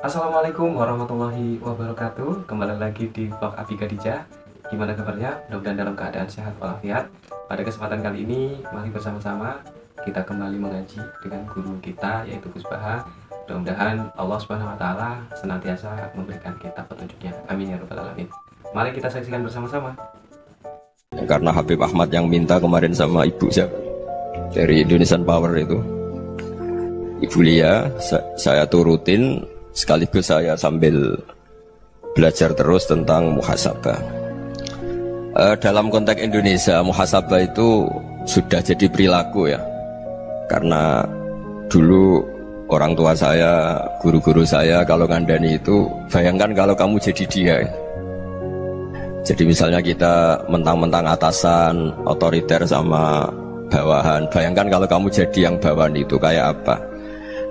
Assalamualaikum warahmatullahi wabarakatuh. Kembali lagi di vlog Abi Khadijah. Gimana kabarnya? Mudah-mudahan dalam keadaan sehat walafiat. Pada kesempatan kali ini, mari bersama-sama kita kembali mengaji dengan guru kita, yaitu Gus Baha. Mudah-mudahan Allah Subhanahu wa Ta'ala senantiasa memberikan kita petunjuknya. Amin ya rabbal alamin. Mari kita saksikan bersama-sama. Karena Habib Ahmad yang minta kemarin sama ibu siapa dari Indonesian Power itu, Ibu Lia, saya turutin sekaligus saya sambil belajar terus tentang muhasabah. Dalam konteks Indonesia, muhasabah itu sudah jadi perilaku ya. Karena dulu orang tua saya, guru-guru saya kalau ngandani itu, bayangkan kalau kamu jadi dia. Jadi misalnya kita mentang-mentang atasan, otoriter sama bawahan. Bayangkan kalau kamu jadi yang bawahan itu kayak apa?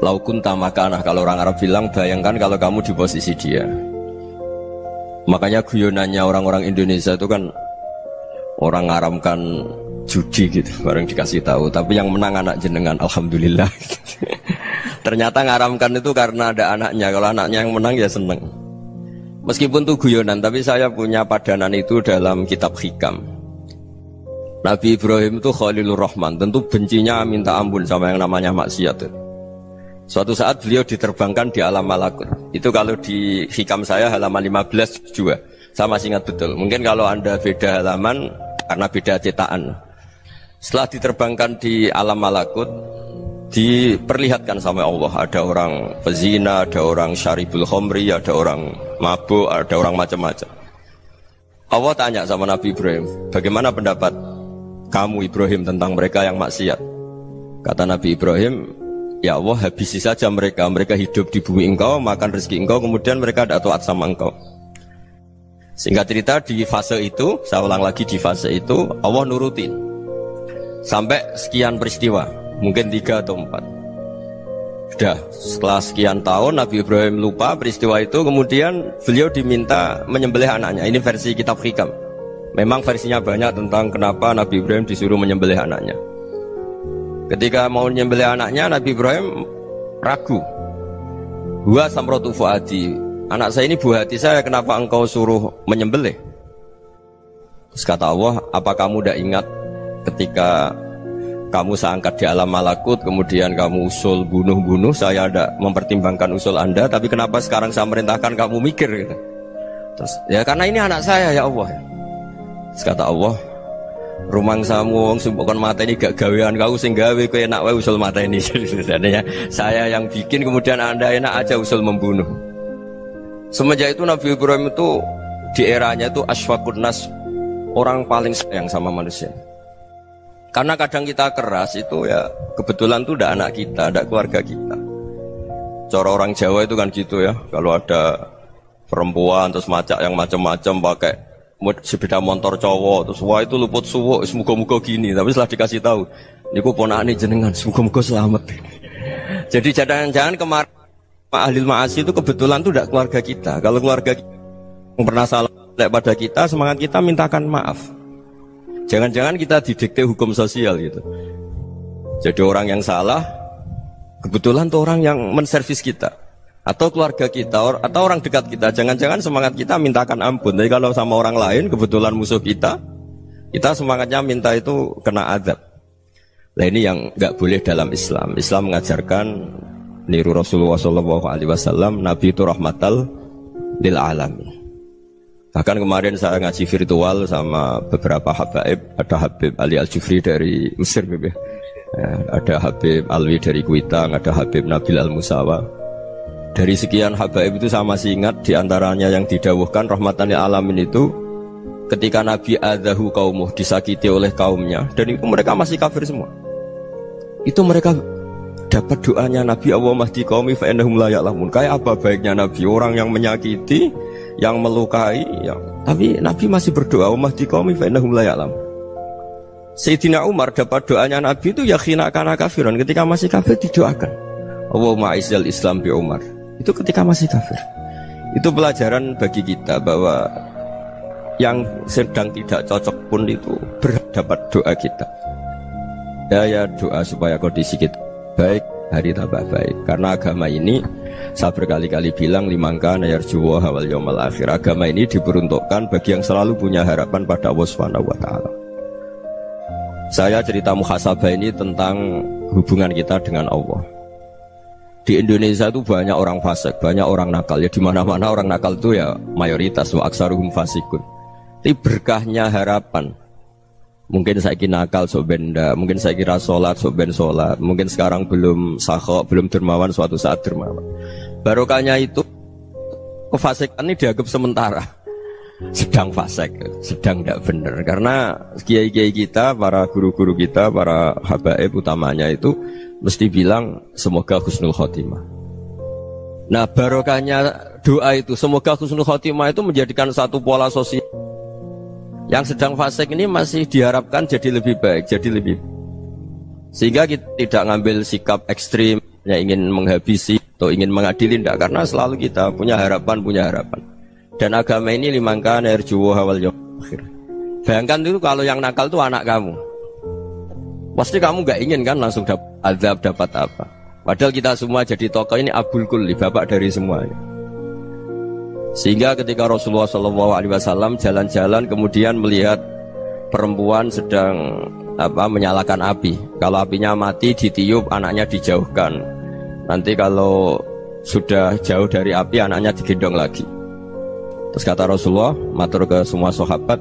Laukun tamakanah, kalau orang Arab bilang, bayangkan kalau kamu di posisi dia. Makanya guyonannya orang-orang Indonesia itu kan orang ngaramkan judi gitu, bareng dikasih tahu. Tapi yang menang anak jenengan, alhamdulillah. Ternyata ngaramkan itu karena ada anaknya. Kalau anaknya yang menang ya seneng. Meskipun itu guyonan, tapi saya punya padanan itu dalam kitab Hikam. Nabi Ibrahim itu Khalilur Rahman, tentu bencinya minta ampun sama yang namanya maksiat. Suatu saat beliau diterbangkan di alam malakut. Itu kalau di Hikam saya halaman 15 juga. Saya masih ingat betul. Mungkin kalau Anda beda halaman karena beda cetakan. Setelah diterbangkan di alam malakut, diperlihatkan sama Allah, ada orang pezina, ada orang syaribul khomri, ada orang mabuk, ada orang macam-macam. Allah tanya sama Nabi Ibrahim, bagaimana pendapat kamu Ibrahim tentang mereka yang maksiat? Kata Nabi Ibrahim, ya Allah, habisi saja mereka. Mereka hidup di bumi engkau, makan rezeki engkau, kemudian mereka tidak taat sama engkau. Singkat cerita, di fase itu, saya ulang lagi, di fase itu Allah nurutin sampai sekian peristiwa, mungkin 3 atau 4. Sudah, setelah sekian tahun Nabi Ibrahim lupa peristiwa itu, kemudian beliau diminta menyembelih anaknya. Ini versi kitab Hikam. Memang versinya banyak tentang kenapa Nabi Ibrahim disuruh menyembelih anaknya. Ketika mau menyembelih anaknya, Nabi Ibrahim ragu. Huwa samratu fuadi, anak saya ini buah hati saya, kenapa engkau suruh menyembelih? Terus kata Allah, apa kamu tidak ingat ketika kamu saya angkat di alam malakut, kemudian kamu usul bunuh-bunuh, saya ada mempertimbangkan usul Anda, tapi kenapa sekarang saya merintahkan kamu mikir gitu? Terus, ya karena ini anak saya ya Allah. Terus kata Allah, rumang samu wong sumpukon mata ini gak gawean kau sing gawe kowe enak wae usul mata ini. Sebenarnya saya yang bikin, kemudian Anda enak aja usul membunuh. Semenjak itu Nabi Ibrahim itu di eranya itu asfaqun nas, orang paling sayang sama manusia. Karena kadang kita keras itu ya kebetulan tuh udah anak kita, ada keluarga kita. Cara orang Jawa itu kan gitu ya. Kalau ada perempuan terus macak yang macam-macam pakai sepeda motor cowok, terus wah itu luput suwuk, semoga-moga gini. Tapi setelah dikasih tahu, niku ponakane jenengan, semoga-moga selamat. Jadi jangan-jangan kemarin ahli ma'asi itu kebetulan tuh udah keluarga kita. Kalau keluarga kita yang pernah salah pada kita, semangat kita mintakan maaf. Jangan-jangan kita didikte hukum sosial gitu. Jadi orang yang salah kebetulan tuh orang yang menservis kita, atau keluarga kita, atau orang dekat kita. Jangan-jangan semangat kita mintakan ampun. Tapi kalau sama orang lain kebetulan musuh kita semangatnya minta itu kena azab. Nah ini yang nggak boleh dalam Islam. Islam mengajarkan niru Rasulullah SAW, Nabi itu rahmatal lil alamin. Bahkan kemarin saya ngaji virtual sama beberapa habaib. Ada Habib Ali Al-Jufri dari Mesir, ya. Ada Habib Alwi dari Kuitang, ada Habib Nabil Al-Musawa. Dari sekian habaib itu saya masih ingat, diantaranya yang didawuhkan rahmatan lil alamin itu ketika Nabi adzahu qaumuh, disakiti oleh kaumnya, dan itu mereka masih kafir semua. Itu mereka dapat doanya Nabi, Allah mahdi qaumi fa innahum la ya'lamun. Kayak apa baiknya Nabi, orang yang menyakiti, yang melukai, tapi Nabi masih berdoa, Allah mahdi qaumi fa innahum la ya'lamun. Sayyidina Umar dapat doanya Nabi itu ya khina kana kafiran, ketika masih kafir didoakan, Allahumma aizzal Islam bi Umar. Itu ketika masih kafir. Itu pelajaran bagi kita bahwa yang sedang tidak cocok pun itu berdapat doa kita. Ya doa supaya kondisi kita baik. hari tambah baik. Karena agama ini saya berkali-kali bilang limangka nayarjuwa wal yaumal akhir. Agama ini diperuntukkan bagi yang selalu punya harapan pada Allah Subhanahu wa taala. Saya cerita muhasabah ini tentang hubungan kita dengan Allah. Di Indonesia itu banyak orang fasik, banyak orang nakal. Ya di mana-mana orang nakal itu ya mayoritas, wa aksaruhum fasikun. Tapi berkahnya harapan. Mungkin saya kira nakal sok benda, mungkin saya kira sholat sok ben sholat, mungkin sekarang belum sakho, belum dermawan, suatu saat dermawan. Barokahnya itu kefasikan ini dianggap sementara. Sedang fasik, sedang tidak benar. Karena kiai-kiai kita, para guru-guru kita, para habaib utamanya itu mesti bilang semoga husnul khotimah. Nah barokahnya doa itu semoga husnul khotimah itu menjadikan satu pola sosial. Yang sedang fasik ini masih diharapkan jadi lebih baik, jadi lebih. Sehingga kita tidak ngambil sikap ekstrim, yang ingin menghabisi atau ingin mengadili, tidak. Karena selalu kita punya harapan. Dan agama ini limangka nerjuwa wal yaumil akhir. Bayangkan itu kalau yang nakal itu anak kamu. Pasti kamu nggak ingin kan langsung dapat azab, dapat apa. Padahal kita semua jadi tokoh ini abul kulli, bapak dari semuanya. Sehingga ketika Rasulullah SAW jalan-jalan kemudian melihat perempuan sedang menyalakan api. Kalau apinya mati ditiup, anaknya dijauhkan. Nanti kalau sudah jauh dari api, anaknya digendong lagi. Terus kata Rasulullah, matur ke semua sahabat,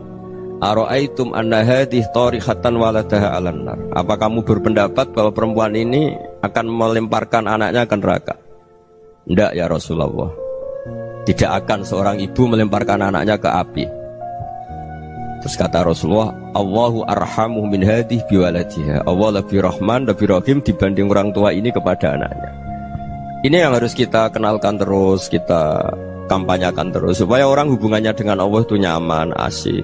ara'aitum anna hadhihi tarihatan waladaha 'alan nar. Apa kamu berpendapat bahwa perempuan ini akan melemparkan anaknya ke neraka? Tidak ya Rasulullah. Tidak akan seorang ibu melemparkan anaknya ke api. Terus kata Rasulullah, Allahu arhamu min hadhihi biwaladiha. Allah lebih rahman, lebih rahim dibanding orang tua ini kepada anaknya. Ini yang harus kita kenalkan terus, kita kampanyakan terus supaya orang hubungannya dengan Allah itu nyaman, asik.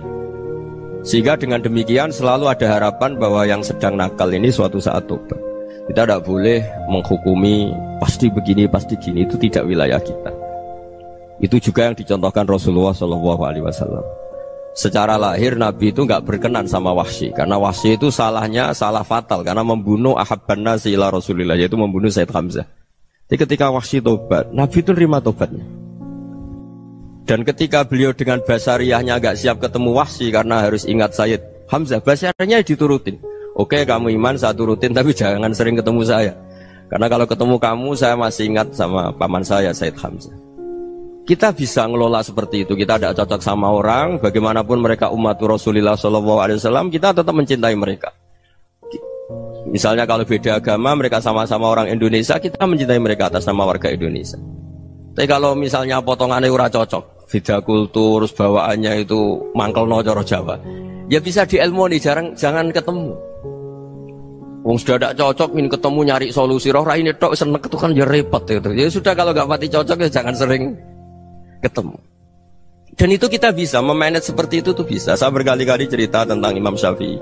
Sehingga dengan demikian selalu ada harapan bahwa yang sedang nakal ini suatu saat tobat. Kita tidak boleh menghukumi pasti begini, pasti gini, itu tidak wilayah kita. Itu juga yang dicontohkan Rasulullah SAW. Secara lahir Nabi itu nggak berkenan sama Wahsy, karena Wahsy itu salahnya salah fatal karena membunuh ahabban nasi ila Rasulillah, yaitu membunuh Sayyid Hamzah. Jadi ketika Wahsy tobat, Nabi itu terima tobatnya. Dan ketika beliau dengan basariyahnya agak siap ketemu Wahsy karena harus ingat Sayyid Hamzah, basariyahnya diturutin. Oke, kamu iman, saya turutin, tapi jangan sering ketemu saya. Karena kalau ketemu kamu, saya masih ingat sama paman saya, Sayyid Hamzah. Kita bisa ngelola seperti itu. Kita tidak cocok sama orang, bagaimanapun mereka umat Rasulullah SAW, kita tetap mencintai mereka. Misalnya kalau beda agama, mereka sama-sama orang Indonesia, kita mencintai mereka atas nama warga Indonesia. Tapi kalau misalnya potongannya ora cocok, beda kultur, bawaannya itu mangkel no coro Jawa, ya bisa diilmoni, jangan ketemu. Wong sudah tidak cocok, ingin ketemu nyari solusi. Roh ini tok seneng itu kan ya repot gitu. Ya sudah kalau nggak pati cocok ya jangan sering ketemu. Dan itu kita bisa memanage seperti itu tuh bisa. Saya berkali-kali cerita tentang Imam Syafi'i.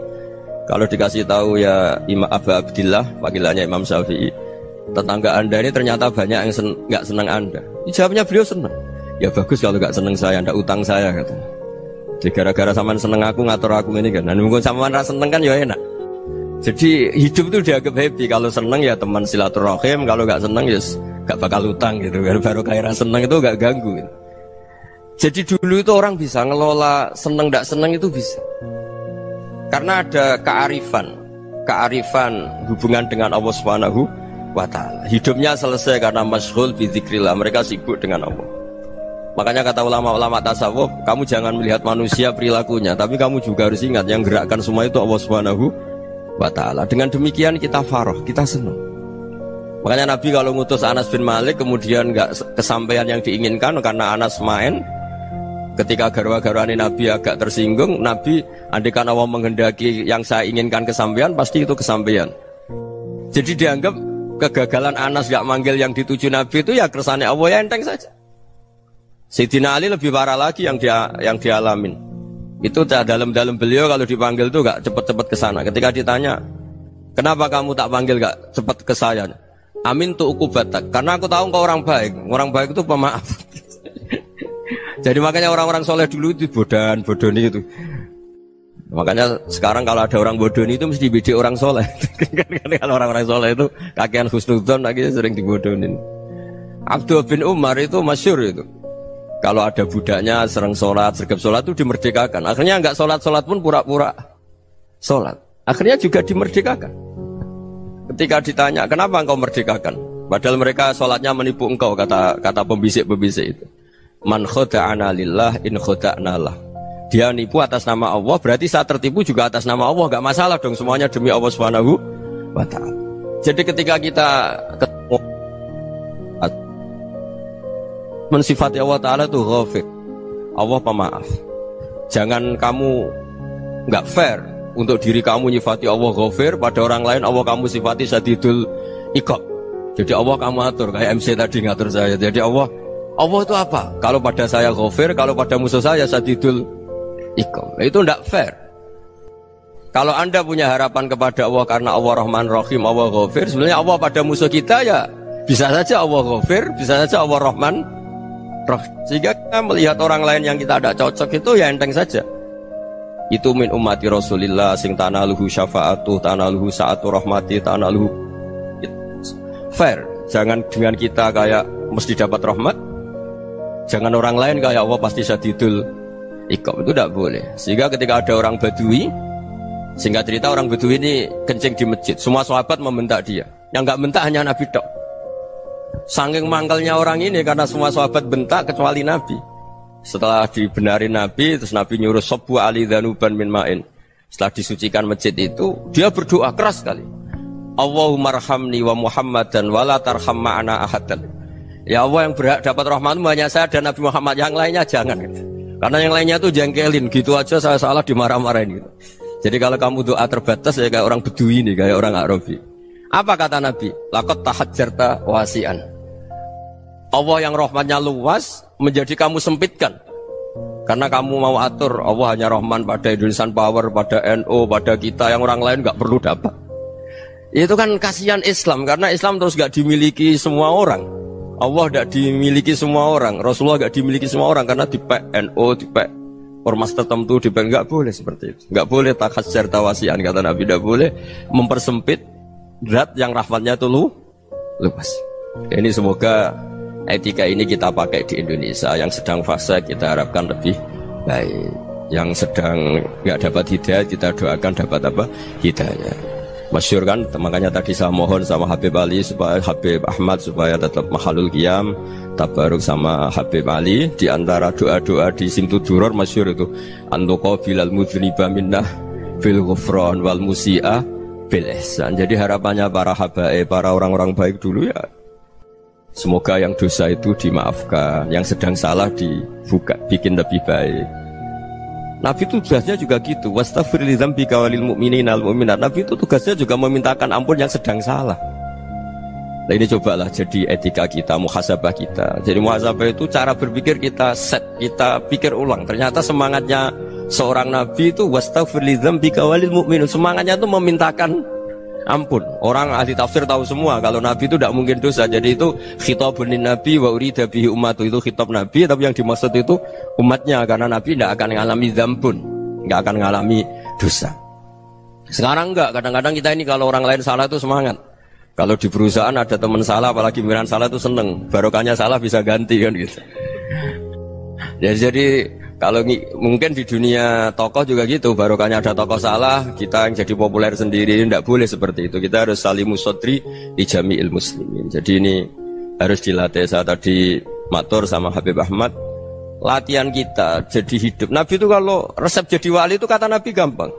Kalau dikasih tahu ya Imam Abu Abdillah, panggilannya Imam Syafi'i, tetangga anda ini ternyata banyak yang nggak senang anda. Jawabnya beliau senang. Ya bagus kalau nggak senang saya, anda utang saya katanya. Jadi gara-gara saman seneng aku ngatur aku ini kan. Dan mungkin saman rasa seneng kan ya enak. Jadi hidup itu dianggap happy. Kalau seneng ya teman silaturahim, kalau nggak seneng ya nggak bakal utang gitu. Baru kayak seneng itu nggak ganggu. Gitu. Jadi dulu itu orang bisa ngelola seneng nggak seneng itu bisa. Karena ada kearifan hubungan dengan Allah Subhanahu wa ta'ala. Hidupnya selesai karena masyghul bi dzikrillah, mereka sibuk dengan Allah. Makanya kata ulama-ulama tasawuf, kamu jangan melihat manusia perilakunya, tapi kamu juga harus ingat yang gerakkan semua itu Allah Subhanahu wa ta'ala. Dengan demikian kita farah, kita senang. Makanya Nabi kalau ngutus Anas bin Malik kemudian nggak kesampaian yang diinginkan karena Anas main. Ketika garwa-garwani Nabi agak tersinggung, Nabi andaikan Allah menghendaki yang saya inginkan kesampaian, pasti itu kesampaian. Jadi dianggap kegagalan Anas gak manggil yang dituju Nabi itu ya kersane Allah, ya enteng saja. Sayyidina Ali lebih parah lagi yang dialamin. Itu dalam beliau kalau dipanggil itu gak cepet-cepet ke sana. Ketika ditanya, kenapa kamu tak panggil gak cepet ke saya? Amin tu ukubatak, karena aku tahu kau orang baik. Orang baik itu pemaaf. Jadi makanya orang-orang soleh dulu itu bodoni itu. Makanya sekarang kalau ada orang bodoh itu mesti dibidik orang soleh. Kalau orang-orang soleh itu kakean husnudzon lagi sering dibodohin. Abdullah bin Umar itu masyhur itu. Kalau ada budaknya sering sholat, sergap sholat itu dimerdekakan. Akhirnya nggak sholat pun pura-pura sholat. Akhirnya juga dimerdekakan. Ketika ditanya kenapa engkau merdekakan? Padahal mereka sholatnya menipu engkau, kata pembisik-pembisik itu. Man khoda'ana lillah in khoda'na lah. Dia nipu atas nama Allah, berarti saat tertipu juga atas nama Allah, gak masalah dong, semuanya demi Allah Subhanahu wa ta'ala. Jadi ketika kita ketemu mensifati Allah Ta'ala itu Ghafir, Allah pemaaf. Jangan kamu gak fair untuk diri kamu nyifati Allah Ghafir, pada orang lain Allah kamu sifati Syadidul Iqab. Jadi Allah kamu atur, kayak MC tadi ngatur saya. Jadi Allah itu apa? Kalau pada saya Ghafir, kalau pada musuh saya Syadidul Iqab. Itu tidak fair. Kalau Anda punya harapan kepada Allah karena Allah Rahman Rahim, Allah Ghafir, sebenarnya Allah pada musuh kita ya bisa saja Allah Ghafir, bisa saja Allah Rahman Rahim. Sehingga kita melihat orang lain yang kita tidak cocok itu ya enteng saja. Itu min ummati Rasulillah sing tanaluhu syafa'atu, tanaluhu sa'atu rahmati, tanaluhu fair. Jangan dengan kita kayak mesti dapat rahmat. Jangan orang lain kayak Allah pasti Syadidul Iqab, itu tidak boleh. Sehingga ketika ada orang Badui, singkat cerita orang Badui ini kencing di masjid, semua sahabat membentak dia. Yang nggak bentak hanya Nabi tok. Saking mangkalnya orang ini karena semua sahabat bentak kecuali Nabi. Setelah dibenarin Nabi, terus Nabi nyuruh Sobbu ali dhanuban min ma'in. Setelah disucikan masjid itu, dia berdoa keras sekali. Allahumma arhamni wa Muhammadan wa la tarham ma'ana ahadan. Ya Allah, yang berhak dapat rahmatmu hanya saya dan Nabi Muhammad, yang lainnya jangan. Karena yang lainnya tuh jengkelin, gitu aja saya salah dimarah-marahin gitu. Jadi kalau kamu doa terbatas ya kayak orang Bedui ini, kayak orang Arabi. Apa kata Nabi? Laqad tahajjarta wasi'an. Allah yang rahmatnya luas menjadi kamu sempitkan. Karena kamu mau atur Allah hanya rahman pada Indonesian Power, pada NU, pada kita, yang orang lain gak perlu dapat. Itu kan kasihan Islam, karena Islam terus gak dimiliki semua orang. Allah tidak dimiliki semua orang, Rasulullah tidak dimiliki semua orang, karena di NU, di ormas tertentu, di nggak boleh seperti itu, nggak boleh takhasyar tawasian, kata Nabi, tidak boleh mempersempit zat yang rahmatnya itu luas. Ini semoga etika ini kita pakai di Indonesia. Yang sedang fase kita harapkan lebih baik, yang sedang nggak dapat hidayah kita doakan dapat apa? Hidayah. Masyhur kan, makanya tadi saya mohon sama Habib Ali supaya Habib Ahmad supaya tetap mahalul qiyam, tabaruk sama Habib Ali. Di antara doa-doa di Simtud Duror masyhur itu antuqabilal mudhniba minnah bil ghufran wal musi'ah bil ihsan. Jadi harapannya para habaib, para orang-orang baik dulu ya, semoga yang dosa itu dimaafkan, yang sedang salah dibuka, bikin lebih baik. Nabi itu tugasnya juga gitu. Wastaghfir li dzambika walil mu'minina wal mu'minat. Nabi itu tugasnya juga memintakan ampun yang sedang salah. Nah ini cobalah jadi etika kita, muhasabah kita. Jadi muhasabah itu cara berpikir kita set, kita pikir ulang. Ternyata semangatnya seorang nabi itu wastaghfir li dzambika walil mu'minun. Semangatnya itu memintakan ampun. Orang ahli tafsir tahu semua kalau Nabi itu tidak mungkin dosa. Jadi itu khitabun lin Nabi wa urida bihi ummatu, itu khitab Nabi, tapi yang dimaksud itu umatnya, karena Nabi tidak akan mengalami dzambun, tidak akan mengalami dosa. Sekarang enggak, kadang-kadang kita ini kalau orang lain salah itu semangat. Kalau di perusahaan ada teman salah, apalagi miran salah itu seneng, barokahnya salah bisa ganti kan gitu. Jadi kalau mungkin di dunia tokoh juga gitu, barokahnya ada tokoh salah, kita yang jadi populer sendiri, tidak boleh seperti itu. Kita harus salimus sodri di jami'il muslimin. Jadi ini harus dilatih. Saya tadi matur sama Habib Ahmad, latihan kita jadi hidup. Nabi itu kalau resep jadi wali itu kata Nabi gampang.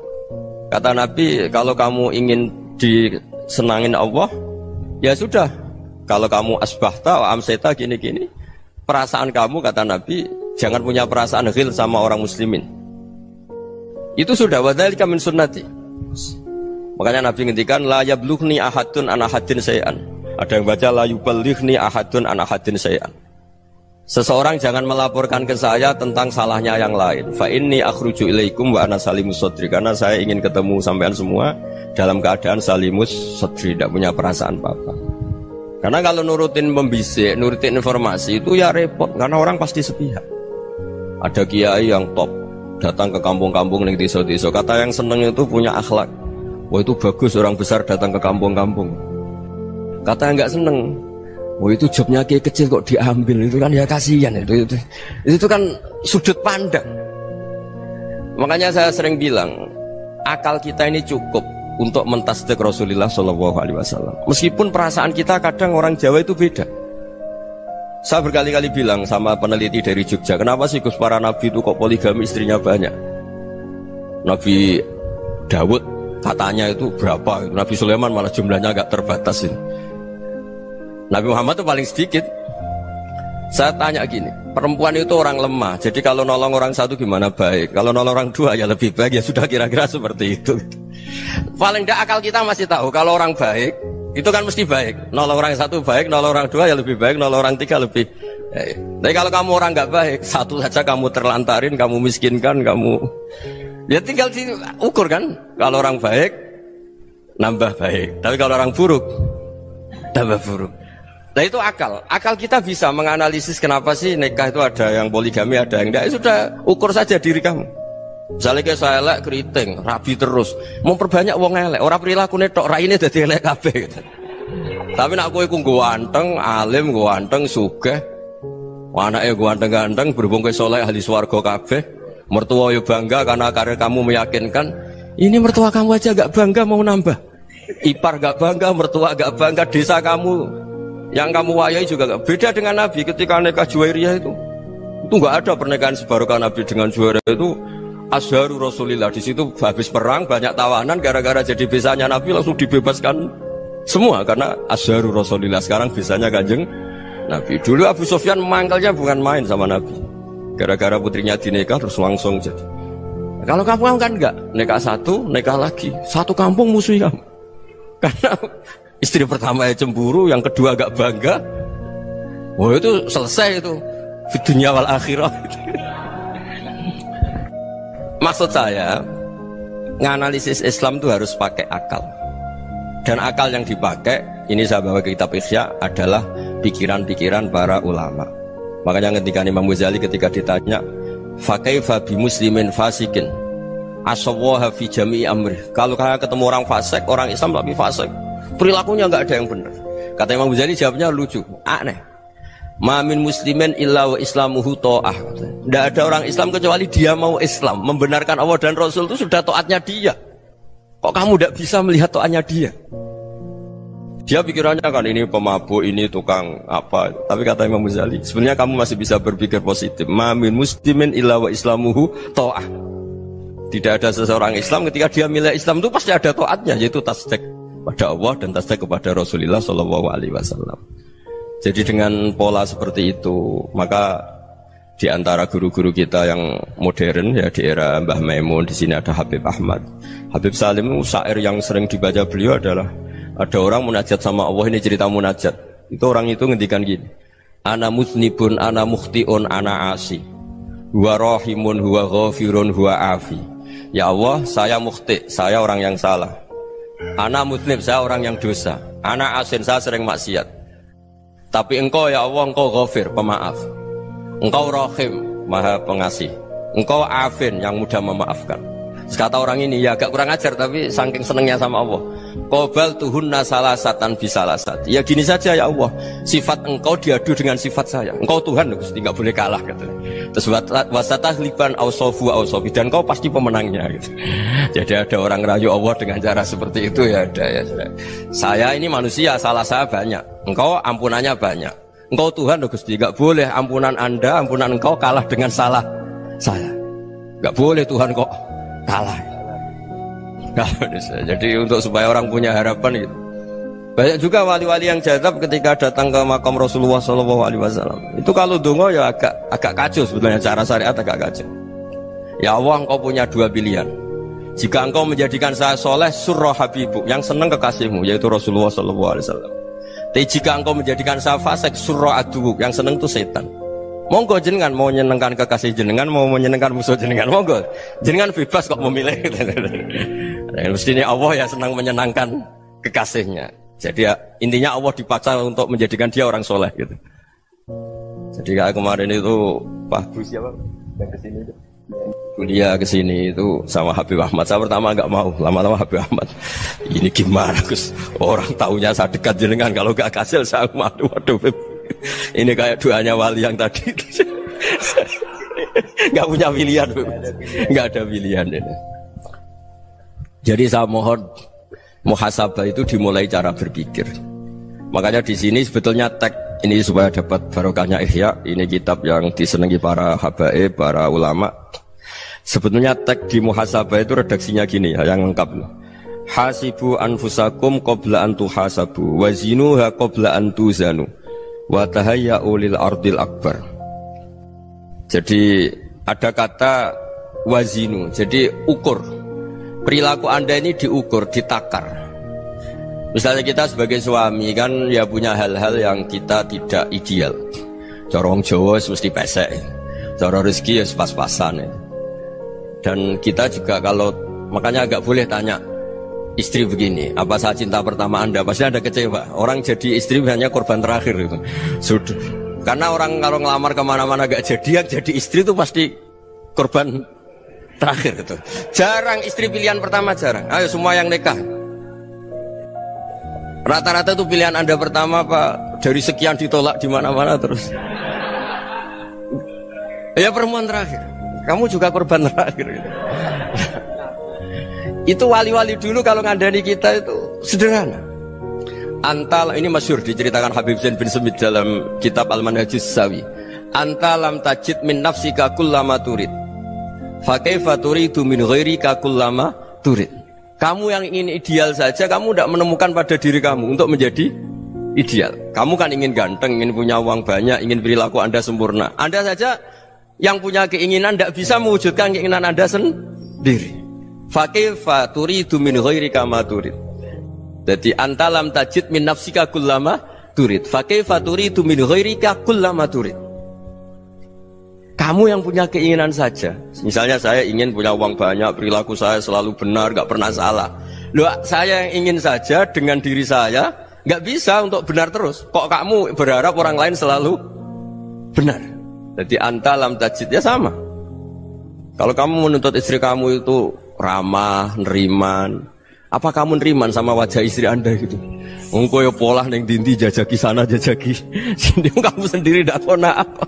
Kata Nabi, kalau kamu ingin disenangin Allah, ya sudah. Kalau kamu asbahta wa amseta gini-gini, perasaan kamu, kata Nabi, jangan punya perasaan ghil sama orang muslimin. Itu sudah wadzalika min sunnati. Makanya Nabi ngendikan la yablughni ahadun an ahadin syai'an. Ada yang baca la yuballighni ahadun an ahadin syai'an. Seseorang jangan melaporkan ke saya tentang salahnya yang lain. Fa inni akhruju ilaikum wa ana salimus sadri. Karena saya ingin ketemu sampean semua dalam keadaan salimus sadri, tidak punya perasaan apa-apa. Karena kalau nurutin pembisik, nurutin informasi itu ya repot, karena orang pasti sepihak. Ada kiai yang top, datang ke kampung-kampung ning desa-desa. Kata yang seneng itu punya akhlak. Wah itu bagus orang besar datang ke kampung-kampung. Kata yang nggak seneng, wah itu jobnya kiai kecil kok diambil, itu kan ya kasihan itu kan sudut pandang. Makanya saya sering bilang, akal kita ini cukup untuk mentasdik Rasulullah Shallallahu Alaihi Wasallam. Meskipun perasaan kita kadang orang Jawa itu beda. Saya berkali-kali bilang sama peneliti dari Jogja, kenapa sih Gus para nabi itu kok poligami istrinya banyak? Nabi Dawud katanya itu berapa? Nabi Sulaiman malah jumlahnya agak terbatas ini. Nabi Muhammad itu paling sedikit. Saya tanya gini, perempuan itu orang lemah, jadi kalau nolong orang satu gimana baik, kalau nolong orang dua ya lebih baik, ya sudah kira-kira seperti itu. Paling tidak akal kita masih tahu kalau orang baik itu kan mesti baik, nolong orang satu baik, nolong orang dua ya lebih baik, nolong orang tiga lebih baik. Tapi kalau kamu orang nggak baik, satu saja kamu terlantarin, kamu miskinkan, kamu ya tinggal diukur kan. Kalau orang baik nambah baik, tapi kalau orang buruk tambah buruk. Nah itu akal. Akal kita bisa menganalisis kenapa sih nikah itu ada yang poligami, ada yang enggak. Sudah ukur saja diri kamu. Misalnya kayak saya elek keriting, rabi terus, memperbanyak wong elek. Orang perilaku netok, raine dadi elek kabeh gitu. Tapi nak kowe ku ganteng, alim, ganteng, sugih. Anake ganteng-ganteng, berhubung kowe saleh ahli swarga kabeh. Mertua yo bangga karena karir kamu meyakinkan. Ini mertua kamu aja gak bangga mau nambah. Ipar gak bangga, mertua gak bangga, desa kamu yang kamu wayai juga gak beda dengan Nabi ketika nikah Juwairiyah itu gak ada pernikahan sebarokah Nabi dengan Juwairiyah itu Azharu Rasulillah. Di situ habis perang banyak tawanan, gara-gara jadi besanya Nabi langsung dibebaskan semua karena Azharu Rasulillah. Sekarang besanya Kanjeng Nabi. Dulu Abu Sufyan mangkalnya bukan main sama Nabi, gara-gara putrinya dinikah terus langsung jadi. Kalau kamu kan enggak, nikah satu, nikah lagi, satu kampung musuhi kamu. Karena istri pertama ya cemburu, yang kedua agak bangga. Wah itu selesai itu di dunia wal akhirah. Maksud saya, nganalisis Islam itu harus pakai akal. Dan akal yang dipakai, ini saya bawa ke kitab Ihya, adalah pikiran-pikiran para ulama. Makanya ketika Imam Ghazali ketika ditanya, fakaifa bi muslimin fasikin asawwaha fi jami'i amri. Kalau kalian ketemu orang fasik, orang Islam tapi fasik, perilakunya nggak ada yang benar. Kata Imam Ghazali jawabnya lucu, aneh. Ma min muslimin illa wa islamuhu ta'ah. Tidak ada orang Islam kecuali dia mau Islam, membenarkan Allah dan Rasul itu sudah taatnya dia. Kok kamu tidak bisa melihat taatnya dia? Dia pikirannya kan ini pemabuk, ini tukang apa. Tapi kata Imam Ghazali, sebenarnya kamu masih bisa berpikir positif. Ma min muslimin illa wa islamuhu ta'ah. Tidak ada seseorang Islam ketika dia milih Islam itu pasti ada taatnya, yaitu tasdik pada Allah dan tasdik kepada Rasulullah Shallallahu Alaihi Wasallam. Jadi dengan pola seperti itu, maka di antara guru-guru kita yang modern ya di era Mbah Maimun, di sini ada Habib Ahmad, Habib Salim, syair yang sering dibaca beliau adalah ada orang munajat sama Allah. Ini cerita munajat. Itu orang itu ngendikan gini, ana muznibun, ana mukhtiun, ana asi, huwa rahimun, huwa ghafirun, huwa afi. Ya Allah, saya mukhti, saya orang yang salah. Ana muznib, saya orang yang dosa. Ana asin, saya sering maksiat. Tapi engkau ya Allah, engkau ghafir, pemaaf. Engkau rahim, maha pengasih. Engkau afin, yang mudah memaafkan. Kata orang ini, ya agak kurang ajar, tapi saking senengnya sama Allah. Qobal tuhunna salasatan bisalasat. Ya gini saja ya Allah, sifat engkau diadu dengan sifat saya. Engkau Tuhan, Gusti, nggak boleh kalah gitu. Terus wasatahliban ausofu ausofi, dan engkau pasti pemenangnya gitu. Jadi ada orang rayu Allah dengan cara seperti itu ya ada ya. Saya ini manusia, salah saya banyak. Engkau ampunannya banyak. Engkau Tuhan, Gusti, nggak boleh ampunan Anda, ampunan engkau kalah dengan salah saya. Nggak boleh Tuhan kok kalah. Jadi untuk supaya orang punya harapan gitu. Banyak juga wali-wali yang jadab ketika datang ke makam Rasulullah SAW. Itu kalau dongo ya agak kacau sebetulnya, cara syariat agak kacau. Ya Allah, engkau punya dua pilihan. Jika engkau menjadikan saya soleh, surah habibuk, yang senang kekasihmu, yaitu Rasulullah SAW. Tapi jika engkau menjadikan saya fasik, surah adubuk, yang senang itu setan. Monggo jenengan mau menyenangkan kekasih jenengan, mau menyenangkan musuh jenengan, monggo. Jenengan bebas kok memilih. Mestinya Allah ya senang menyenangkan kekasihnya. Jadi ya, intinya Allah dipaksa untuk menjadikan dia orang soleh gitu. Jadi kayak kemarin itu Pak Gus siapa yang kesini itu, kuliah ke sini itu sama Habib Ahmad. Saya pertama nggak mau, lama-lama Habib Ahmad. Ini gimana Gus? Orang taunya saya dekat jenengan, kalau nggak kasil saya malu. Waduh, ini kayak doanya wali yang tadi. Nggak punya pilihan, nggak ada pilihan ini. Jadi saya mohon muhasabah itu dimulai cara berpikir. Makanya di sini sebetulnya tag ini supaya dapat barokahnya Ihya. Ini kitab yang disenangi para habaib, para ulama. Sebetulnya tag di muhasabah itu redaksinya gini ya, yang lengkap. Hasibu anfusakum qabla an tuhasabu wa zinuha qabla an tuzanu wa tahayya'u lil ardil akbar. Jadi ada kata wazinu, jadi ukur. Perilaku Anda ini diukur, ditakar. Misalnya kita sebagai suami kan ya punya hal-hal yang kita tidak ideal. Corong Jawa mesti pesek, cara rezeki ya pas-pasan ya. Dan kita juga kalau makanya agak boleh tanya istri begini, apa saya cinta pertama Anda? Pasti Anda kecewa. Orang jadi istri hanya korban terakhir itu. Sudah. Karena orang kalau ngelamar kemana-mana gak jadi, yang jadi istri itu pasti korban terakhir itu. Jarang istri pilihan pertama, jarang. Ayo semua yang nikah. Rata-rata itu pilihan Anda pertama Pak, dari sekian ditolak di mana-mana terus. Ya perempuan terakhir. Kamu juga korban terakhir gitu. Itu wali-wali dulu kalau ngandani kita itu sederhana. Antal ini masyhur diceritakan Habib Zain bin Semit dalam kitab Al-Manhajus Sawi. Antalam tajid min nafsika kullama turid. Fa kaifa turidu min ghairika kullama turid. Kamu yang ingin ideal saja kamu tidak menemukan pada diri kamu untuk menjadi ideal. Kamu kan ingin ganteng, ingin punya uang banyak, ingin perilaku Anda sempurna. Anda saja yang punya keinginan tidak bisa mewujudkan keinginan Anda sendiri. Fa kaifa turidu min ghairika ma turid. Jadi antalam tajid min nafsika kullama turid. Fa kaifa turidu min ghairika kullama turid. Kamu yang punya keinginan saja. Misalnya saya ingin punya uang banyak, perilaku saya selalu benar, gak pernah salah. Loh, saya yang ingin saja dengan diri saya gak bisa untuk benar terus. Kok kamu berharap orang lain selalu benar? Jadi antalam tajid ya sama. Kalau kamu menuntut istri kamu itu ramah, neriman, apa kamu neriman sama wajah istri Anda gitu? Engkau ya pola neng dindi jajaki sana jajaki sini, kamu sendiri tidak tahu apa.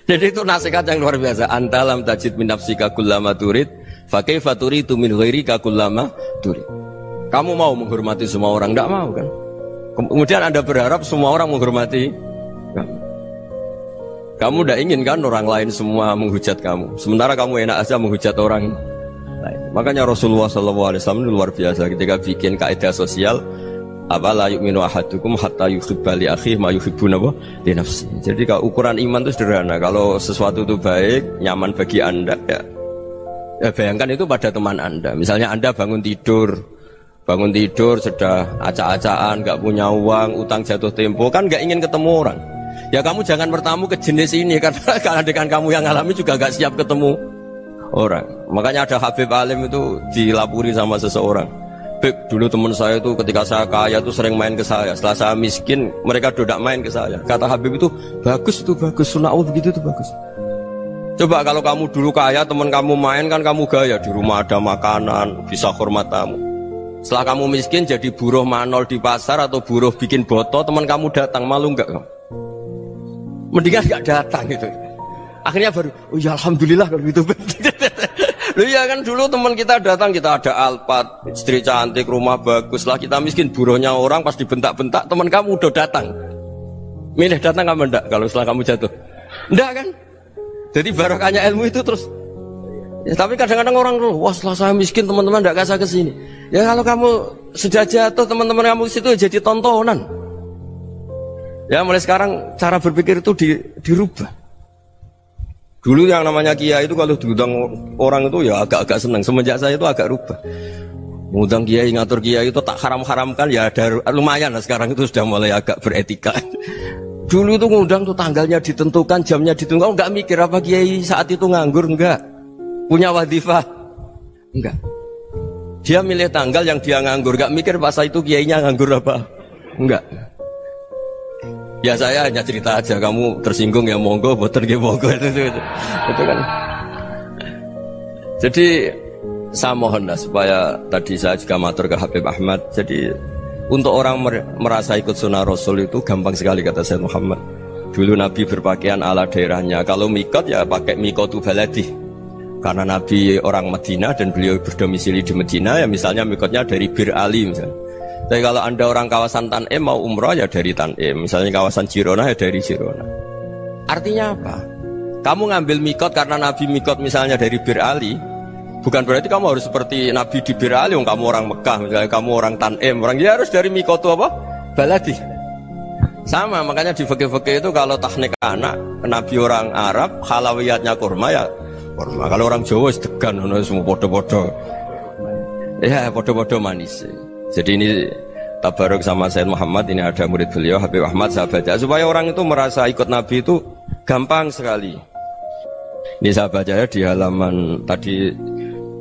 Jadi itu nasihat yang luar biasa. Antalam tajid min nafsika kullama turid, fa kaifa turidu min ghairika kullama turid. Kamu mau menghormati semua orang? Tidak mau kan? Kemudian Anda berharap semua orang menghormati kamu. Kamu tidak ingin kan orang lain semua menghujat kamu. Sementara kamu enak aja menghujat orang lain. Makanya Rasulullah SAW luar biasa ketika bikin kaidah sosial. Apa la yu'minu ahadukum hatta yuhibba li akhihi ma yuhibbu li nafsi. Jadi kalau ukuran iman itu sederhana. Kalau sesuatu itu baik, nyaman bagi Anda ya bayangkan itu pada teman Anda. Misalnya Anda bangun tidur sudah acak-acakan, gak punya uang, utang jatuh tempo, kan gak ingin ketemu orang. Ya kamu jangan bertamu ke jenis ini karena dengan kamu yang alami juga gak siap ketemu orang. Makanya ada Habib Alim itu dilapuri sama seseorang. Beb, dulu teman saya itu ketika saya kaya itu sering main ke saya. Setelah saya miskin, mereka tidak main ke saya. Kata Habib itu bagus, sunnah Allah begitu itu bagus. Coba kalau kamu dulu kaya, teman kamu main kan kamu gaya. Di rumah ada makanan, bisa hormat tamu. Setelah kamu miskin jadi buruh manol di pasar atau buruh bikin boto, teman kamu datang, malu enggak kamu? Mendingan enggak datang gitu. Akhirnya baru, oh ya alhamdulillah kalau gitu. Loh ya kan dulu teman kita datang, kita ada Alphard, istri cantik, rumah bagus. Lah kita miskin, buruhnya orang pas dibentak-bentak, teman kamu udah datang. Milih datang kamu enggak kalau setelah kamu jatuh? Enggak kan? Jadi barokahnya ilmu itu terus. Ya, tapi kadang-kadang orang tuh, wah setelah saya miskin teman-teman enggak kasih ke sini. Ya kalau kamu sudah jatuh, teman-teman kamu situ jadi tontonan. Ya mulai sekarang cara berpikir itu dirubah. Dulu yang namanya kiai itu kalau diundang orang itu ya agak-agak senang. Semenjak saya itu agak rubah. Mengundang kiai, ngatur kiai itu tak haram-haramkan ya ada lumayan lah sekarang itu sudah mulai agak beretika. Dulu itu ngundang tuh tanggalnya ditentukan, jamnya ditentukan, enggak mikir apa kiai saat itu nganggur, enggak. Punya wadifah, enggak. Dia milih tanggal yang dia nganggur, enggak mikir pas itu kiainya nganggur apa, enggak. Ya saya hanya cerita aja, kamu tersinggung ya monggo, boten nggih monggo itu kan. Jadi saya mohon lah supaya tadi saya juga matur ke Habib Ahmad. Jadi untuk orang merasa ikut sunnah Rasul itu gampang sekali kata Sayyid Muhammad. Dulu Nabi berpakaian ala daerahnya. Kalau mikot ya pakai mikotu baladi. Karena Nabi orang Madinah dan beliau berdomisili di Madinah, ya misalnya mikotnya dari Bir Ali misalnya. Tapi kalau Anda orang kawasan Tanim mau umrah ya dari Tanim. Misalnya kawasan Jirona ya dari Jirona. Artinya apa? Kamu ngambil mikot karena Nabi mikot misalnya dari Bir Ali, bukan berarti kamu harus seperti Nabi di Bir Ali, kamu orang Mekah, misalnya kamu orang Tanim, orang ya harus dari mikot itu apa? Baladi. Sama, makanya di fikih-fikih itu kalau tahnik anak, Nabi orang Arab, halawiyatnya kurma ya kurma. Kalau orang Jawa sedegan, semua bodoh-bodoh. Ya, bodoh-bodoh manis. Jadi ini tabaruk sama Sayyid Muhammad, ini ada murid beliau Habib Ahmad, saya baca supaya orang itu merasa ikut Nabi itu gampang sekali. Ini saya baca ya di halaman tadi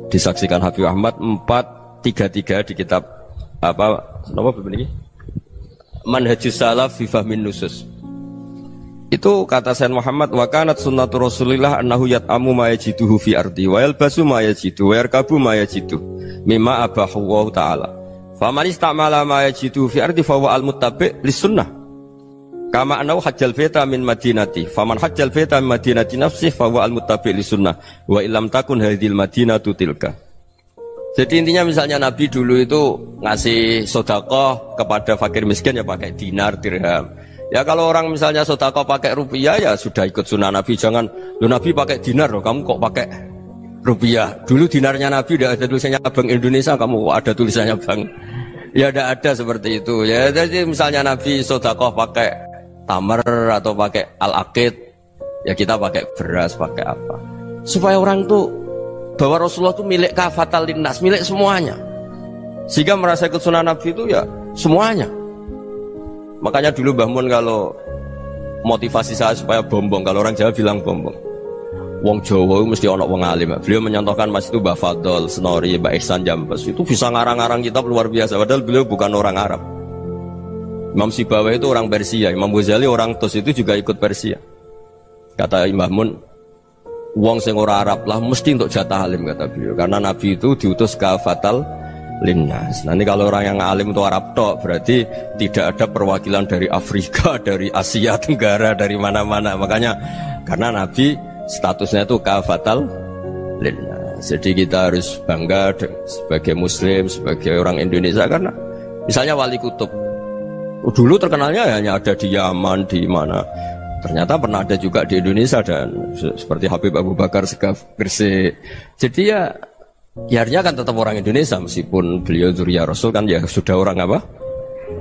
disaksikan Habib Ahmad 433 di kitab apa begini? Manhajus Salaf fi Fahmin Nusus. Itu kata Sayyid Muhammad, wa kanat sunnatu Rasulillah annahu yat'amu ma yajiduhu fi ardi wa yalbasu ma yajidu wa yarkabu ma yajidu mimma abahu Allah taala. Faman istamala ma yajidu fi ardi fa huwa al-muttabi' lis-sunnah. Kama annahu hajjal baita min madinati. Faman hajjal baita min madinati nafsihi fa huwa al-muttabi' lis-sunnah. Wa illam takun hadhil madinatu tilka. Jadi intinya misalnya Nabi dulu itu ngasih sedekah kepada fakir miskin ya pakai dinar, dirham. Ya kalau orang misalnya sedekah pakai rupiah ya sudah ikut sunnah Nabi. Jangan lu Nabi pakai dinar loh, kamu kok pakai rupiah. Dulu dinarnya Nabi udah ada tulisannya Bank Indonesia, kamu ada tulisannya Bank. Ya tidak ada seperti itu. Ya jadi misalnya Nabi sedekah pakai tamar atau pakai al-aqid, ya kita pakai beras, pakai apa. Supaya orang tuh bahwa Rasulullah itu milik kafatal linnas, milik semuanya. Sehingga merasa ikut sunnah Nabi itu ya semuanya. Makanya dulu Mbah Mun kalau motivasi saya supaya bombong, kalau orang Jawa bilang bombong. Wong Jawa mesti ono wong alim. Beliau menyontohkan Mas itu Mbah Fadol, Senori, Mbah Ihsan Jambes. Itu bisa ngarang-ngarang kitab luar biasa. Padahal beliau bukan orang Arab. Imam Sibawai itu orang Persia, Imam Ghazali orang Tus itu juga ikut Persia. Kata Mbah Mun, wong sing ora Arab lah mesti untuk jatah alim kata beliau. Karena Nabi itu diutus kafatal linnas. Nanti kalau orang yang alim itu Arab tok, berarti tidak ada perwakilan dari Afrika, dari Asia Tenggara, dari mana-mana. Makanya karena Nabi statusnya itu kafatal linnas. Jadi kita harus bangga sebagai Muslim, sebagai orang Indonesia karena misalnya Wali Kutub. Dulu terkenalnya hanya ada di Yaman, di mana. Ternyata pernah ada juga di Indonesia dan seperti Habib Abu Bakar Segaf Gresik. Jadi ya artinya kan tetap orang Indonesia meskipun beliau zuriyah Rasul kan ya sudah orang apa?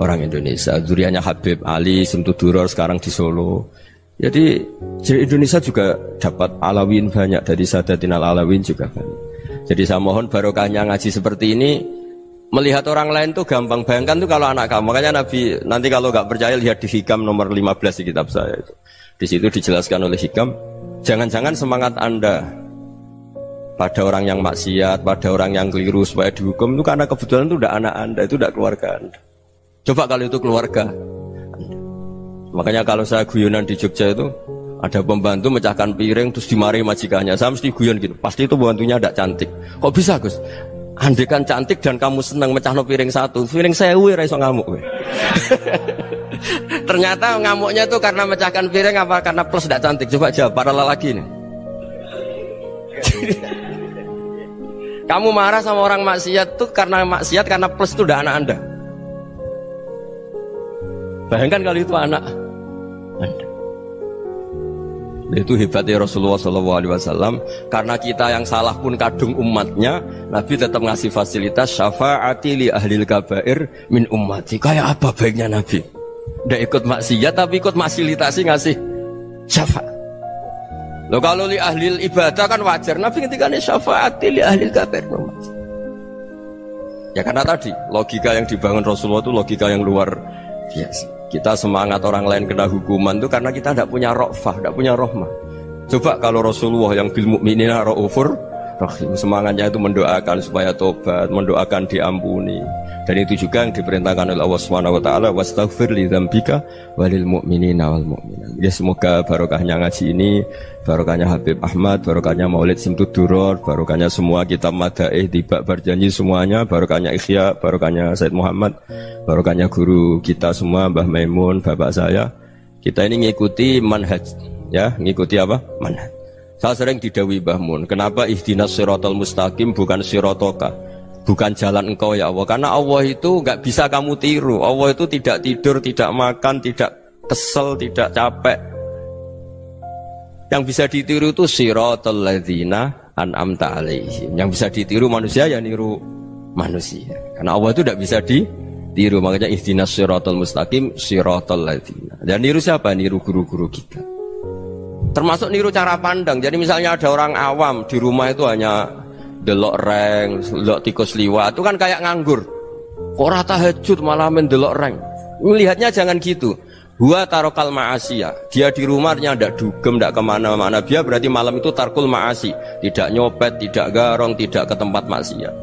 Orang Indonesia. Zuriyahnya Habib Ali Simtuduror sekarang di Solo. Jadi Indonesia juga dapat alawin banyak dari Sadatin al-Alawin juga banyak. Jadi saya mohon barokahnya ngaji seperti ini. Melihat orang lain tuh gampang, bayangkan tuh kalau anak kamu. Makanya Nabi nanti kalau nggak percaya lihat di Hikam nomor 15 di kitab saya itu. Di situ dijelaskan oleh Hikam, jangan-jangan semangat Anda pada orang yang maksiat, pada orang yang keliru supaya dihukum itu karena kebetulan itu udah anak Anda, itu udah keluarga Anda. Coba kalau itu keluarga Anda. Makanya kalau saya guyonan di Jogja itu ada pembantu mecahkan piring terus dimarahi majikannya, saya mesti guyon gitu. Pasti itu pembantunya tidak cantik. Kok bisa Gus? Andekan cantik dan kamu senang mecahno piring satu, piring 1000 ora iso ngamuk kowe. Ternyata ngamuknya itu karena mecahkan piring apa karena plus tidak cantik? Coba jawab para lelaki ini. Kamu marah sama orang maksiat tuh karena maksiat karena plus itu udah anak Anda. Bayangkan kalau itu anak Anda. Itu hebatnya Rasulullah SAW. Karena kita yang salah pun kadung umatnya, Nabi tetap ngasih fasilitas syafaati li ahlil kabair min ummati. Kayak apa baiknya Nabi? Nggak ikut maksiat tapi ikut fasilitasi ngasih syafaat. Loh kalau li ahlil ibadah kan wajar. Nabi ketika ini syafaati li ahlil kabair min ummati. Ya karena tadi logika yang dibangun Rasulullah itu logika yang luar biasa. Kita semangat orang lain kena hukuman itu karena kita tidak punya ra'fah, tidak punya rahmah. Coba kalau Rasulullah yang bil mukminina raufur Rahim. Semangatnya itu mendoakan supaya tobat, mendoakan diampuni. Dan itu juga yang diperintahkan oleh Allah Subhanahu wa taala, wastaghfir li dzambika walil mu'minina wal mu'minat. Ya semoga barokahnya ngaji ini, barokahnya Habib Ahmad, barokahnya Maulid Simtud Duror, barokahnya semua kitab Madaih, Tibak Berjanji semuanya, barokahnya Ikhya, barokahnya Said Muhammad, barokahnya guru kita semua, Mbah Maimun, bapak saya. Kita ini ngikuti manhaj, ya, ngikuti apa? Manhaj. Saya sering didhawuhi Mbah Mun, kenapa ihdinas siratal mustaqim bukan siratoka? Bukan jalan engkau ya Allah, karena Allah itu nggak bisa kamu tiru. Allah itu tidak tidur, tidak makan, tidak kesel, tidak capek. Yang bisa ditiru itu siratal ladzina an'amta alaihim. Yang bisa ditiru manusia ya niru manusia. Karena Allah itu tidak bisa ditiru. Makanya ihdinas siratal mustaqim siratal ladzina. Dan niru siapa? Niru guru-guru kita. Termasuk niru cara pandang. Jadi misalnya ada orang awam di rumah itu hanya delok reng, delok tikus liwat, itu kan kayak nganggur. Ora tahajud malah mendelok reng. Melihatnya jangan gitu. Huwa tarokal ma'asiyah. Dia di rumahnya tidak dugem, tidak kemana-mana. Dia berarti malam itu tarkul ma'asi. Tidak nyopet, tidak garong, tidak ke tempat maksiat.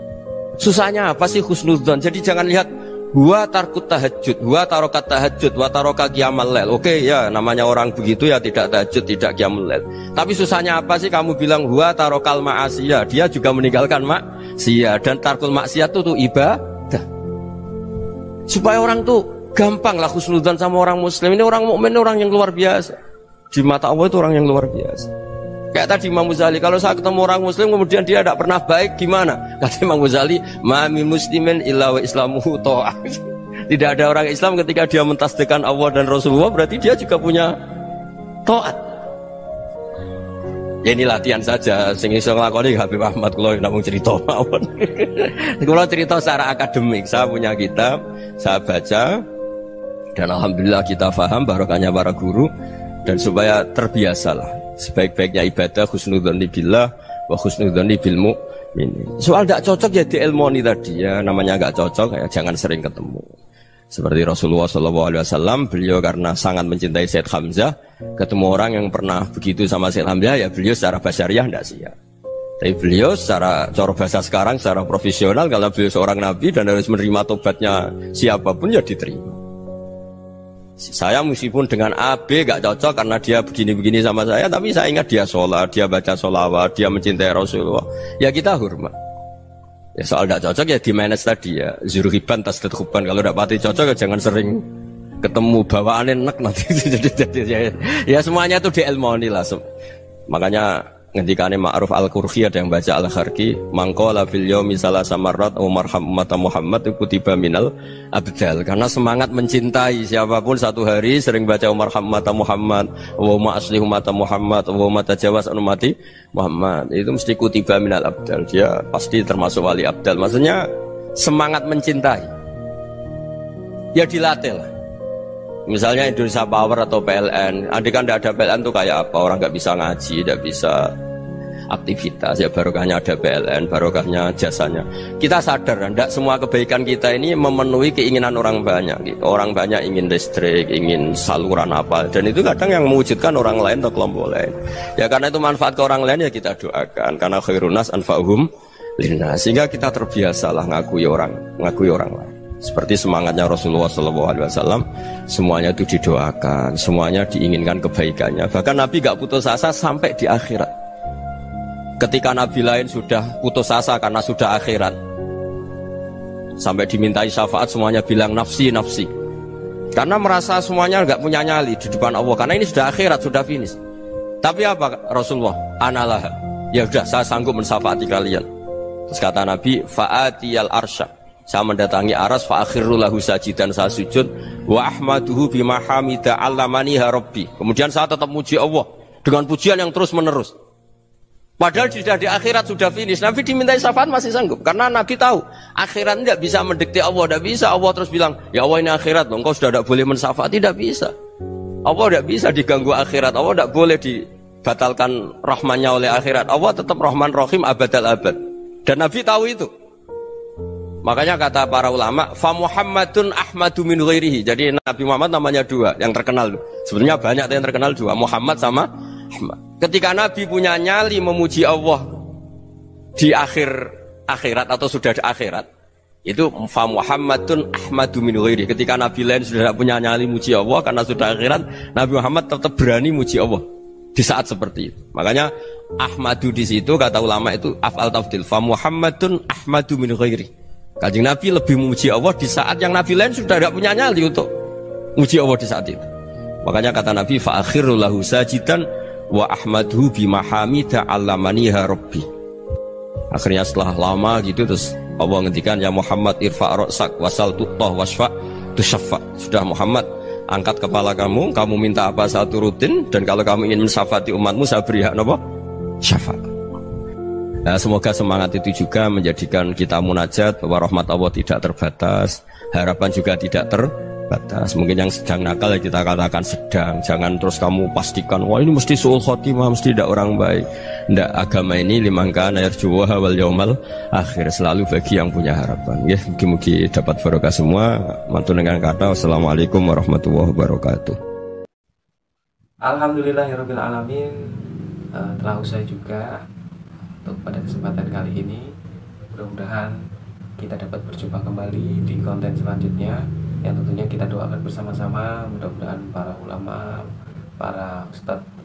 Susahnya apa sih husnudzon? Jadi jangan lihat huwa tarkut tahajud, huwa tarokat tahajud, wa taroka qiyamal lail. Oke ya, namanya orang begitu ya tidak tahajud, tidak qiyamul lail. Tapi susahnya apa sih kamu bilang huwa tarokal ma'asiyah? Dia juga meninggalkan maksiat, dan tarkul maksiat itu ibadah. Supaya orang tuh gampang lah husnudzon sama orang muslim. Ini orang mukmin, orang yang luar biasa. Di mata Allah itu orang yang luar biasa. Kayak tadi Imam Ghazali, kalau saya ketemu orang muslim kemudian dia tidak pernah baik, gimana? Kata Imam Ghazali, ma min muslimin illa wa islamuhu ta'ah. Tidak ada orang Islam ketika dia mentasdihkan Allah dan Rasulullah, berarti dia juga punya taat. Ya ini latihan saja, sing iso nglakoni Habib Ahmad kula namung cerita mawon. Kula cerita secara akademik, saya punya kitab, saya baca dan alhamdulillah kita paham barokahnya para guru, dan supaya terbiasalah. Sebaik-baiknya ibadah husnudzon billah wa husnudzon bil mu'min. Soal tidak cocok ya diilmoni tadi ya, namanya nggak cocok ya jangan sering ketemu. Seperti Rasulullah SAW, beliau karena sangat mencintai Said Hamzah, ketemu orang yang pernah begitu sama Said Hamzah ya beliau secara basyariah tidak siap. Tapi beliau secara cara bahasa sekarang, secara profesional, kalau beliau seorang nabi dan harus menerima tobatnya siapapun ya diterima. Saya meskipun dengan A, B gak cocok karena dia begini-begini sama saya, tapi saya ingat dia sholat, dia baca sholawat, dia mencintai Rasulullah, ya kita hormat. Ya soal gak cocok ya di manage tadi ya, zuruhiban tasdid huban. Kalau gak pati cocok ya jangan sering ketemu, bawaannya enak nanti. Ya semuanya itu diilmoni lah. Makanya ngendikane Ma'ruf Al-Qurhi ada yang baca Al-Kharki, mangqala fil yaumi salasa marrat wa marham ummata Muhammad kutiba minal abdal. Karena semangat mencintai siapapun satu hari sering baca marham ummata Muhammad, wa ma aslih ummata Muhammad, wa ma tajawaz an ummati Muhammad, itu mesti kutiba minal abdal. Dia pasti termasuk wali abdal. Maksudnya semangat mencintai ya dilatih lah. Misalnya Indonesia Power atau PLN, andai kan tidak ada PLN tuh kayak apa? Orang nggak bisa ngaji, tidak bisa aktivitas. Ya barokahnya ada PLN, barokahnya jasanya. Kita sadar, tidak semua kebaikan kita ini memenuhi keinginan orang banyak. Gitu. Orang banyak ingin listrik, ingin saluran apa, dan itu kadang yang mewujudkan orang lain atau kelompok lain. Ya karena itu manfaat ke orang lain ya kita doakan. Karena khairun nas anfa'uhum linnas. Sehingga kita terbiasalah ngakui orang lain. Seperti semangatnya Rasulullah SAW, semuanya itu didoakan, semuanya diinginkan kebaikannya. Bahkan Nabi gak putus asa sampai di akhirat. Ketika Nabi lain sudah putus asa karena sudah akhirat, sampai dimintai syafaat semuanya bilang nafsi, nafsi. Karena merasa semuanya gak punya nyali di depan Allah. Karena ini sudah akhirat, sudah finish. Tapi apa Rasulullah? Analah. Ya udah, saya sanggup mensyafaati kalian. Terus kata Nabi, fa'atiyal arsya. Saya mendatangi aras fa'akhirru lahu sajidan, saya sujud wa ahmaduhu bima hamida 'allamaniha rabbi. Kemudian saya tetap muji Allah dengan pujian yang terus menerus. Padahal sudah di akhirat, sudah finish. Nabi dimintai syafaat masih sanggup karena Nabi tahu akhirat tidak bisa mendikte Allah, tidak bisa Allah terus bilang, "Ya Allah ini akhirat, engkau sudah tidak boleh mensyafaati." Tidak bisa. Allah tidak bisa diganggu akhirat. Allah tidak boleh dibatalkan rahmannya oleh akhirat. Allah tetap Rahman Rahim abadal abad. Dan Nabi tahu itu. Makanya kata para ulama, fa Muhammadun ahmadu min ghairihi. Jadi Nabi Muhammad namanya dua, yang terkenal. Sebenarnya banyak yang terkenal dua, Muhammad sama Ahmad. Ketika Nabi punya nyali memuji Allah di akhir akhirat atau sudah di akhirat itu fa Muhammadun ahmadu min ghairi. Ketika nabi lain sudah tidak punya nyali muji Allah karena sudah akhirat, Nabi Muhammad tetap berani muji Allah di saat seperti itu. Makanya ahmadu di situ kata ulama itu af'al tafdil, fa Muhammadun ahmadu min ghairi. Kanjeng Nabi lebih memuji Allah di saat yang nabi lain sudah tidak punya nyali untuk muji Allah di saat itu. Makanya kata Nabi fa akhiru lahu sajidan wa ahmadhu bimahamida allamaniha rabbi. Akhirnya setelah lama gitu terus Allah ngendikan ya Muhammad irfa' ra'sak wasal tu'tah wasfa' tusyaffa. Sudah Muhammad, angkat kepala kamu minta apa saya turutin, dan kalau kamu ingin mensyafaati umatmu saya beri hak apa? Syafaat. Nah, semoga semangat itu juga menjadikan kita munajat bahwa rahmat Allah tidak terbatas, harapan juga tidak terbatas. Mungkin yang sedang nakal ya kita katakan sedang, jangan terus kamu pastikan wah ini mesti suul khotimah, mesti tidak orang baik. Tidak, agama ini limangkan yarjuwa wal yaumal akhir, selalu bagi yang punya harapan. Ya, mugi-mugi dapat barokah semua. Mantu dengan kata wassalamualaikum warahmatullahi wabarakatuh. Alhamdulillahirabbil alamin. Telah usai juga untuk pada kesempatan kali ini. Mudah-mudahan kita dapat berjumpa kembali di konten selanjutnya, yang tentunya kita doakan bersama-sama. Mudah-mudahan para ulama, para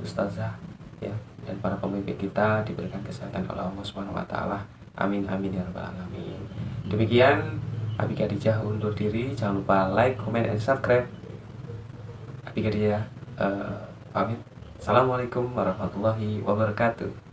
ustazah ya, dan para pemimpin kita diberikan kesehatan oleh Allah Subhanahu wa taala. Amin amin ya rabbal alamin. Demikian Abi Khadijah undur diri. Jangan lupa like, comment, dan subscribe. Abi Khadijah pamit. Assalamualaikum warahmatullahi wabarakatuh.